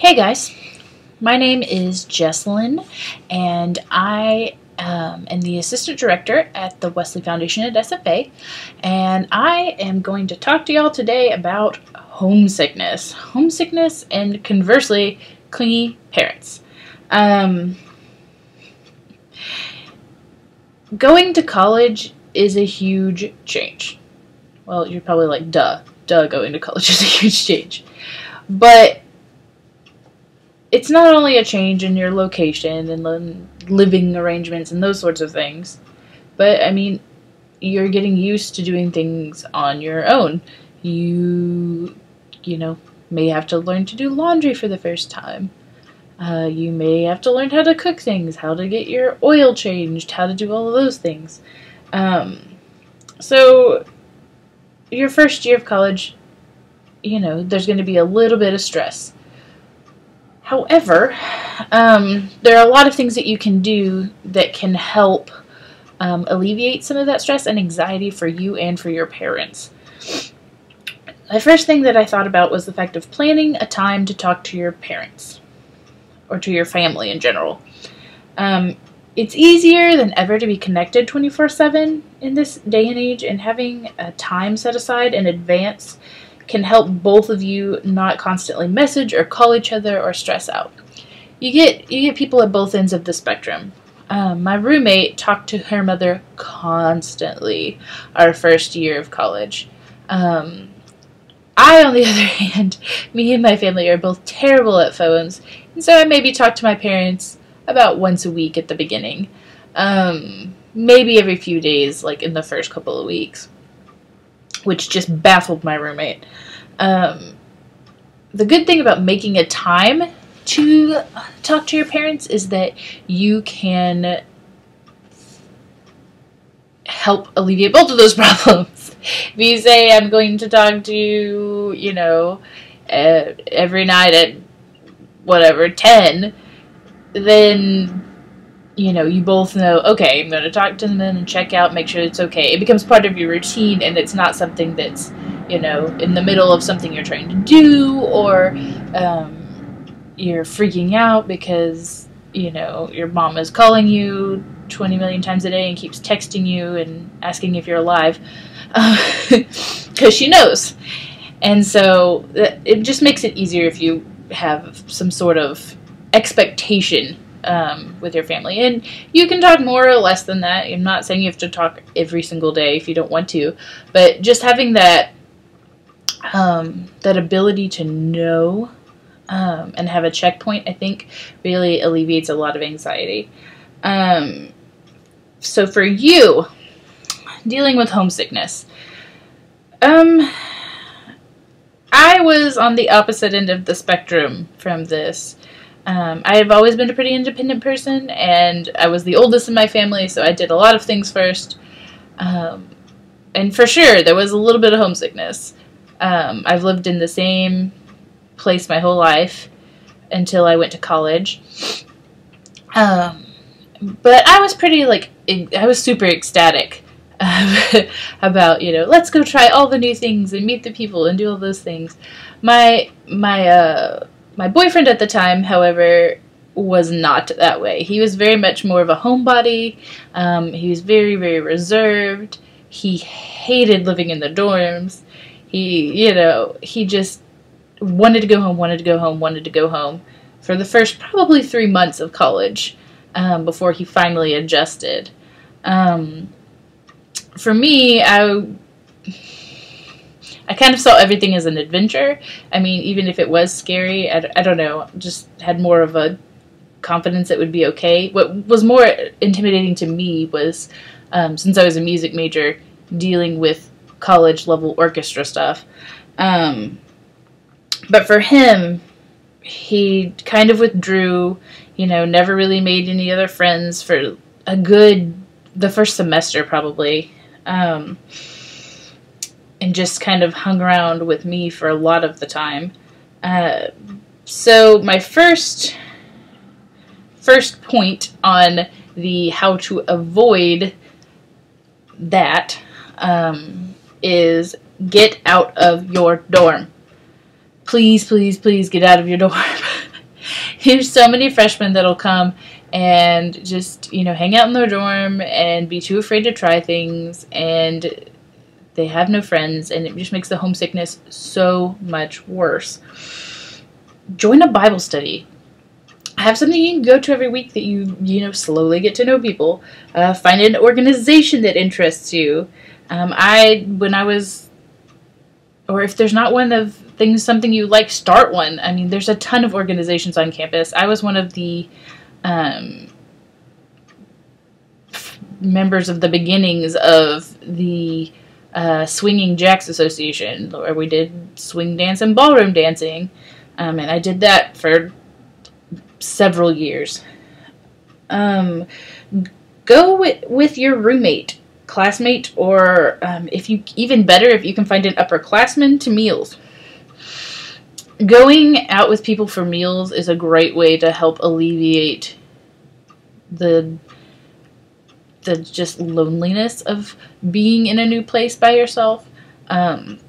Hey guys, my name is Jessalyn, and I am the assistant director at the Wesley Foundation at SFA, and I am going to talk to y'all today about homesickness, and conversely, clingy parents. Going to college is a huge change. Well, you're probably like, duh, going to college is a huge change, but it's not only a change in your location and living arrangements and those sorts of things, but I mean, you're getting used to doing things on your own. You may have to learn to do laundry for the first time. You may have to learn how to cook things, how to get your oil changed, how to do all of those things. So your first year of college, there's going to be a little bit of stress. However, there are a lot of things that you can do that can help alleviate some of that stress and anxiety for you and for your parents. The first thing that I thought about was the fact of planning a time to talk to your parents, or to your family in general. It's easier than ever to be connected 24/7 in this day and age, and having a time set aside in advance can help both of you not constantly message or call each other or stress out. You get people at both ends of the spectrum. My roommate talked to her mother constantly our first year of college. I, on the other hand, me and my family are both terrible at phones, and so I maybe talk to my parents about once a week at the beginning. Maybe every few days, like in the first couple of weeks, which just baffled my roommate. The good thing about making a time to talk to your parents is that you can help alleviate both of those problems. If you say, I'm going to talk to you, every night at whatever, 10, then you both know, okay, I'm going to talk to them and check out, make sure it's okay. It becomes part of your routine, and it's not something that's, in the middle of something you're trying to do, or you're freaking out because, your mom is calling you 20 million times a day and keeps texting you and asking if you're alive, because she knows. And so it just makes it easier if you have some sort of expectation with your family. And you can talk more or less than that. I'm not saying you have to talk every single day if you don't want to, but just having that ability to know and have a checkpoint, I think, really alleviates a lot of anxiety. So for you, dealing with homesickness, I was on the opposite end of the spectrum from this. I have always been a pretty independent person, and I was the oldest in my family, so I did a lot of things first. And for sure, there was a little bit of homesickness. I've lived in the same place my whole life until I went to college. But I was pretty, I was super ecstatic about, let's go try all the new things and meet the people and do all those things. My boyfriend at the time, however, was not that way. He was very much more of a homebody. He was very, very reserved. He hated living in the dorms. He just wanted to go home for the first probably 3 months of college, before he finally adjusted. For me, I kind of saw everything as an adventure. I mean, even if it was scary, I don't know, just had more of a confidence it would be okay. What was more intimidating to me was, since I was a music major, dealing with college-level orchestra stuff. But for him, he kind of withdrew, never really made any other friends for the first semester probably. And just kind of hung around with me for a lot of the time. So my first point on the how to avoid that is get out of your dorm. Please, please, please get out of your dorm. There's so many freshmen that'll come and just, you know, hang out in their dorm and be too afraid to try things, and they have no friends, and it just makes the homesickness so much worse. Join a Bible study. Have something you can go to every week that you know, slowly get to know people. Find an organization that interests you. Or if there's not one of things, something you like, start one. I mean, there's a ton of organizations on campus. I was one of the members of the beginnings of the Swinging Jacks Association, where we did swing dance and ballroom dancing. And I did that for several years. Go with your roommate, classmate, or if you can find an upperclassman, to meals. Going out with people for meals is a great way to help alleviate the just loneliness of being in a new place by yourself. And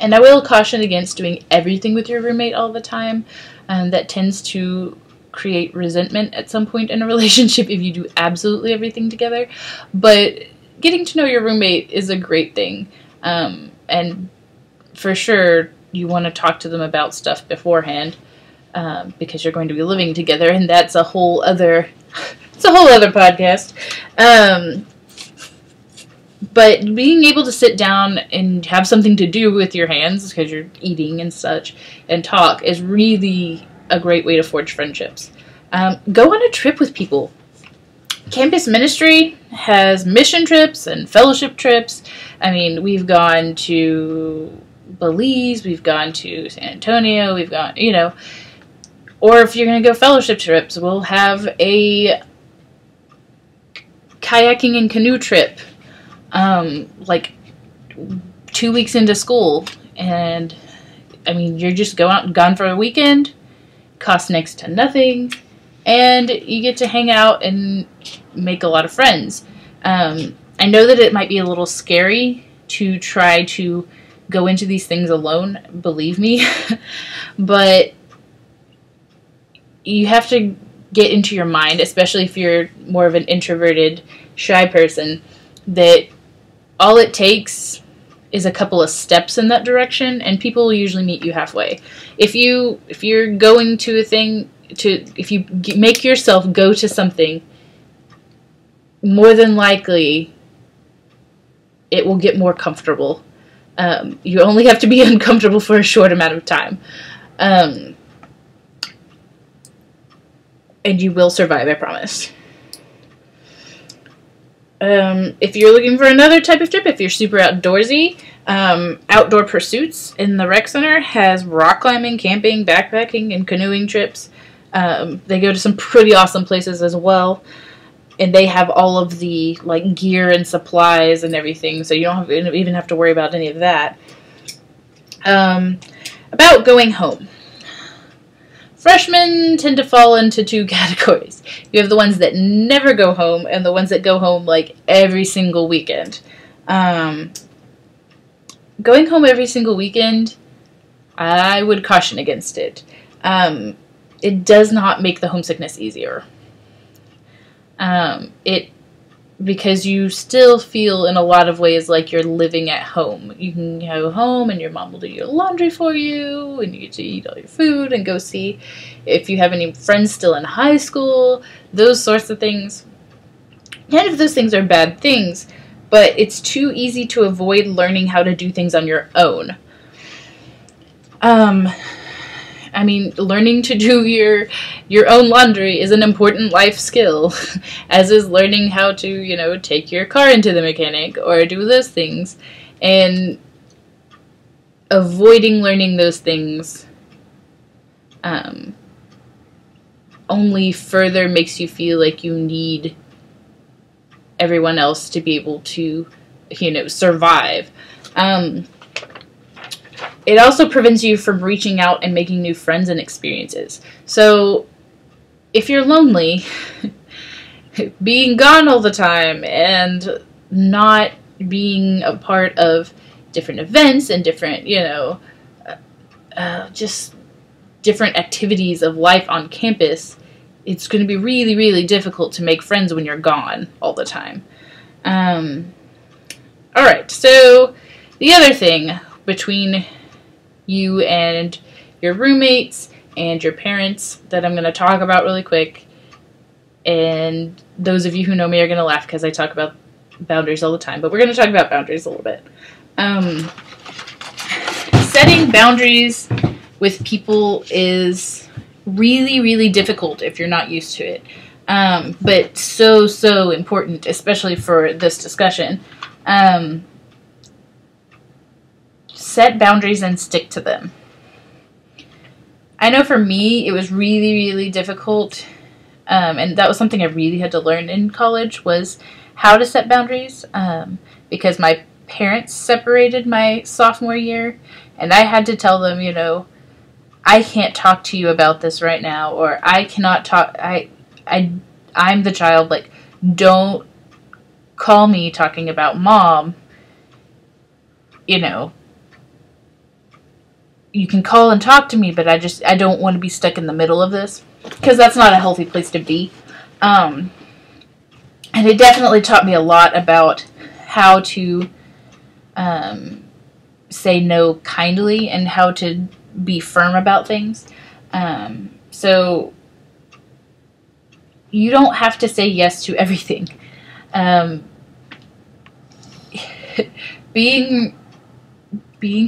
I will caution against doing everything with your roommate all the time. That tends to create resentment at some point in a relationship if you do absolutely everything together. But getting to know your roommate is a great thing. And for sure, you want to talk to them about stuff beforehand, because you're going to be living together, and that's a whole other podcast. But being able to sit down and have something to do with your hands, because you're eating and such, and talk, is really a great way to forge friendships. Go on a trip with people. Campus ministry has mission trips and fellowship trips. I mean, we've gone to Belize, we've gone to San Antonio, we've gone, you know, or if you're going to go fellowship trips, we'll have a kayaking and canoe trip, like 2 weeks into school, and I mean, you're just gone for a weekend, costs next to nothing, and you get to hang out and make a lot of friends. I know that it might be a little scary to try to go into these things alone, believe me, but you have to get into your mind, especially if you're more of an introverted, shy person, that all it takes is a couple of steps in that direction, and people will usually meet you halfway. If you're going to a thing, if you make yourself go to something, more than likely it will get more comfortable. You only have to be uncomfortable for a short amount of time. And you will survive, I promise. If you're looking for another type of trip, if you're super outdoorsy, Outdoor Pursuits in the rec center has rock climbing, camping, backpacking, and canoeing trips. They go to some pretty awesome places as well. And they have all of the like gear and supplies and everything, so you don't even have to worry about any of that. About going home. Freshmen tend to fall into two categories. You have the ones that never go home and the ones that go home like every single weekend. Going home every single weekend, I would caution against it. It does not make the homesickness easier. Because you still feel in a lot of ways like you're living at home. You can go home and your mom will do your laundry for you, and you get to eat all your food and go see if you have any friends still in high school, those sorts of things. None of those things are bad things, but it's too easy to avoid learning how to do things on your own. I mean, learning to do your own laundry is an important life skill, as is learning how to, you know, take your car into the mechanic or do those things. And avoiding learning those things only further makes you feel like you need everyone else to be able to, you know, survive. It also prevents you from reaching out and making new friends and experiences. So, if you're lonely, being gone all the time and not being a part of different events and different, you know, just different activities of life on campus, it's going to be really, really difficult to make friends when you're gone all the time. Alright, so the other thing between you and your roommates and your parents that I'm going to talk about really quick, and those of you who know me are going to laugh because I talk about boundaries all the time, but we're going to talk about boundaries a little bit. Setting boundaries with people is really, really difficult if you're not used to it, but so important, especially for this discussion. Set boundaries and stick to them. I know for me, it was really, really difficult, and that was something I really had to learn in college, was how to set boundaries, because my parents separated my sophomore year, and I had to tell them, you know, I can't talk to you about this right now, or I cannot talk, I'm the child, like, don't call me talking about mom, you know, you can call and talk to me, but I don't want to be stuck in the middle of this, because that's not a healthy place to be. And it definitely taught me a lot about how to say no kindly and how to be firm about things. So you don't have to say yes to everything. Being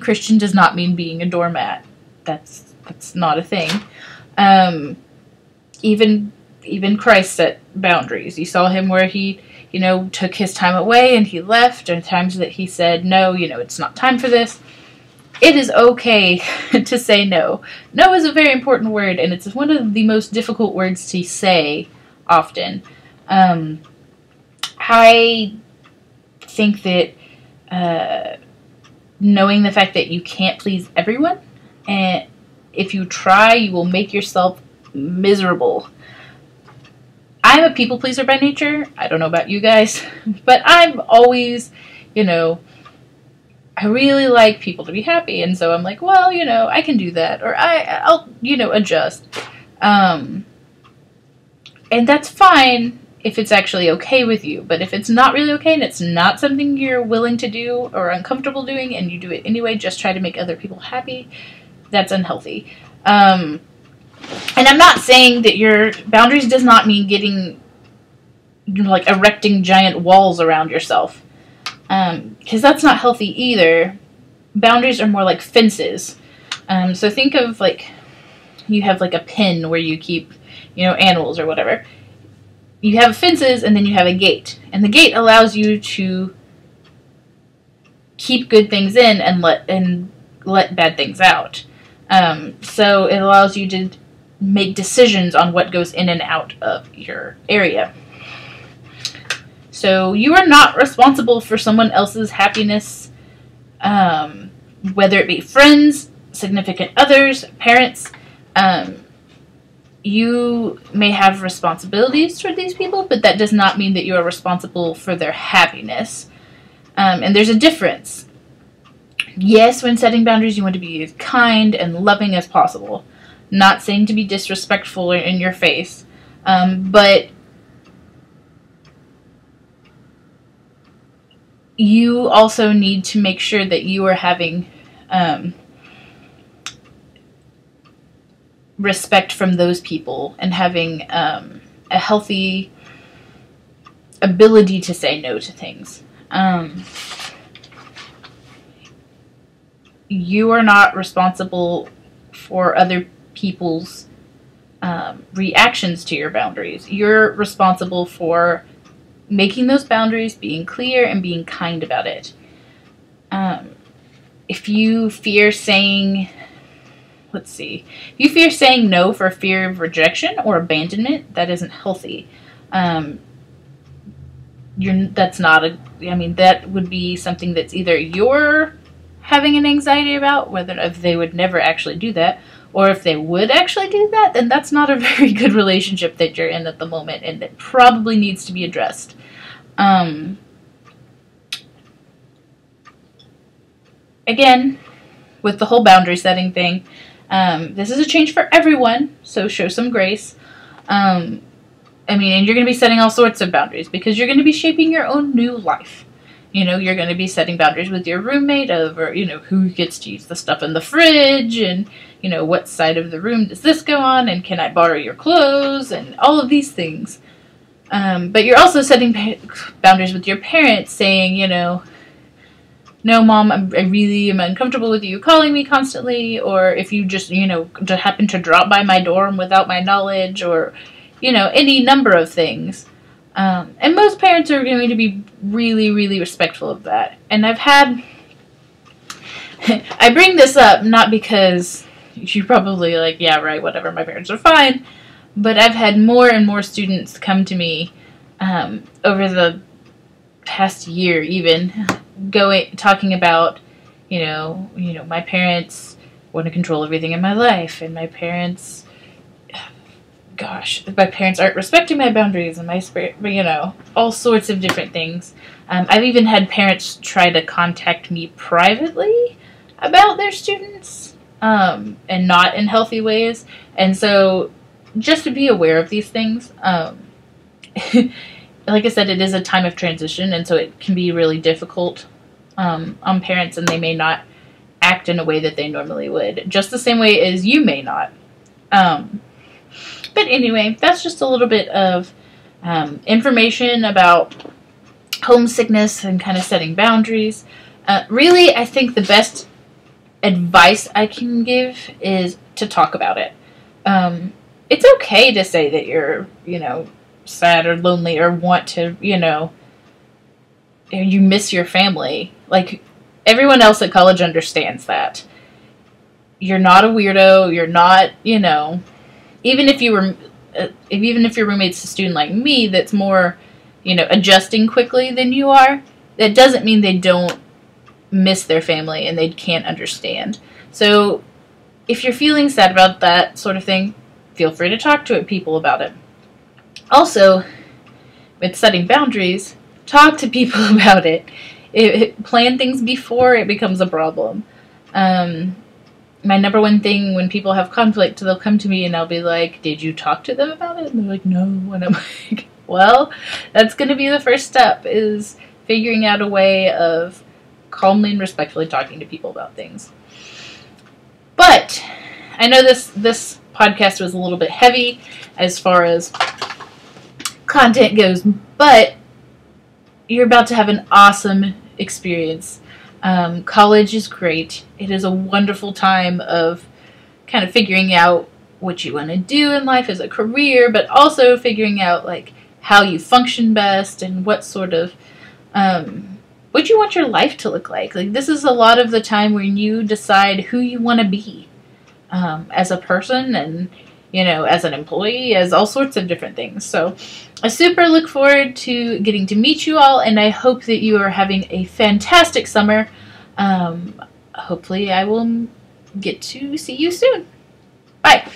Christian does not mean being a doormat. That's not a thing. Even Christ set boundaries. You saw him where he, you know, took his time away and he left, and times that he said, no, you know, it's not time for this. It is okay to say no. No is a very important word, and it's one of the most difficult words to say often. I think that knowing the fact that you can't please everyone, and if you try, you will make yourself miserable. I'm a people pleaser by nature. I don't know about you guys, but I'm always, you know, I really like people to be happy, and so I'm like, well, you know, I can do that, or I'll, you know, adjust. And that's fine if it's actually okay with you, but if it's not really okay and it's not something you're willing to do or uncomfortable doing and you do it anyway, just try to make other people happy, that's unhealthy. And I'm not saying that your boundaries does not mean getting, you know, like erecting giant walls around yourself, because that's not healthy either. Boundaries are more like fences. So think of, like, you have like a pen where you keep, you know, animals or whatever. You have fences, and then you have a gate. And the gate allows you to keep good things in and let bad things out. So it allows you to make decisions on what goes in and out of your area. So you are not responsible for someone else's happiness, whether it be friends, significant others, parents. You may have responsibilities toward these people, but that does not mean that you are responsible for their happiness. And there's a difference. Yes, when setting boundaries, you want to be as kind and loving as possible. Not saying to be disrespectful or in your face. But you also need to make sure that you are having respect from those people and having a healthy ability to say no to things. You are not responsible for other people's reactions to your boundaries. You're responsible for making those boundaries, being clear, and being kind about it. If you fear saying... if you fear saying no for fear of rejection or abandonment, that isn't healthy. That's not that would be something that's either you're having an anxiety about, whether if they would never actually do that, or if they would actually do that, then that's not a very good relationship that you're in at the moment, and it probably needs to be addressed. Again, with the whole boundary setting thing, This is a change for everyone, so show some grace. And you're going to be setting all sorts of boundaries because you're going to be shaping your own new life. You're going to be setting boundaries with your roommate over, who gets to use the stuff in the fridge and, what side of the room does this go on and can I borrow your clothes and all of these things. But you're also setting boundaries with your parents saying, no, Mom, I really am uncomfortable with you calling me constantly, or if you just, to happen to drop by my dorm without my knowledge, or, any number of things. And most parents are going to be really, really respectful of that. And I bring this up not because you're probably like, yeah, right, whatever, my parents are fine, but I've had more and more students come to me over the past year even, talking about, my parents want to control everything in my life, and my parents aren't respecting my boundaries, and all sorts of different things. I've even had parents try to contact me privately about their students, and not in healthy ways. And so just to be aware of these things. Like I said, it is a time of transition, and so it can be really difficult on parents, and they may not act in a way that they normally would, just the same way as you may not. But anyway, that's just a little bit of information about homesickness and kind of setting boundaries. Really, I think the best advice I can give is to talk about it. It's okay to say that you're, sad or lonely or want to, you miss your family. Like, everyone else at college understands that. You're not a weirdo. You're not, even if your roommate's a student like me that's more, adjusting quickly than you are, that doesn't mean they don't miss their family and they can't understand. So if you're feeling sad about that sort of thing, feel free to talk to people about it. Also, with setting boundaries, talk to people about it. Plan things before it becomes a problem. My number one thing when people have conflict, they'll come to me and I'll be like, did you talk to them about it? And they're like, no. And I'm like, well, that's going to be the first step, is figuring out a way of calmly and respectfully talking to people about things. But I know this podcast was a little bit heavy as far as content goes, but you're about to have an awesome experience. College is great. It is a wonderful time of kind of figuring out what you want to do in life as a career, but also figuring out like how you function best and what sort of what you want your life to look like. Like, this is a lot of the time when you decide who you want to be as a person, and as an employee, as all sorts of different things. So I super look forward to getting to meet you all, and I hope that you are having a fantastic summer. Hopefully I will get to see you soon. Bye.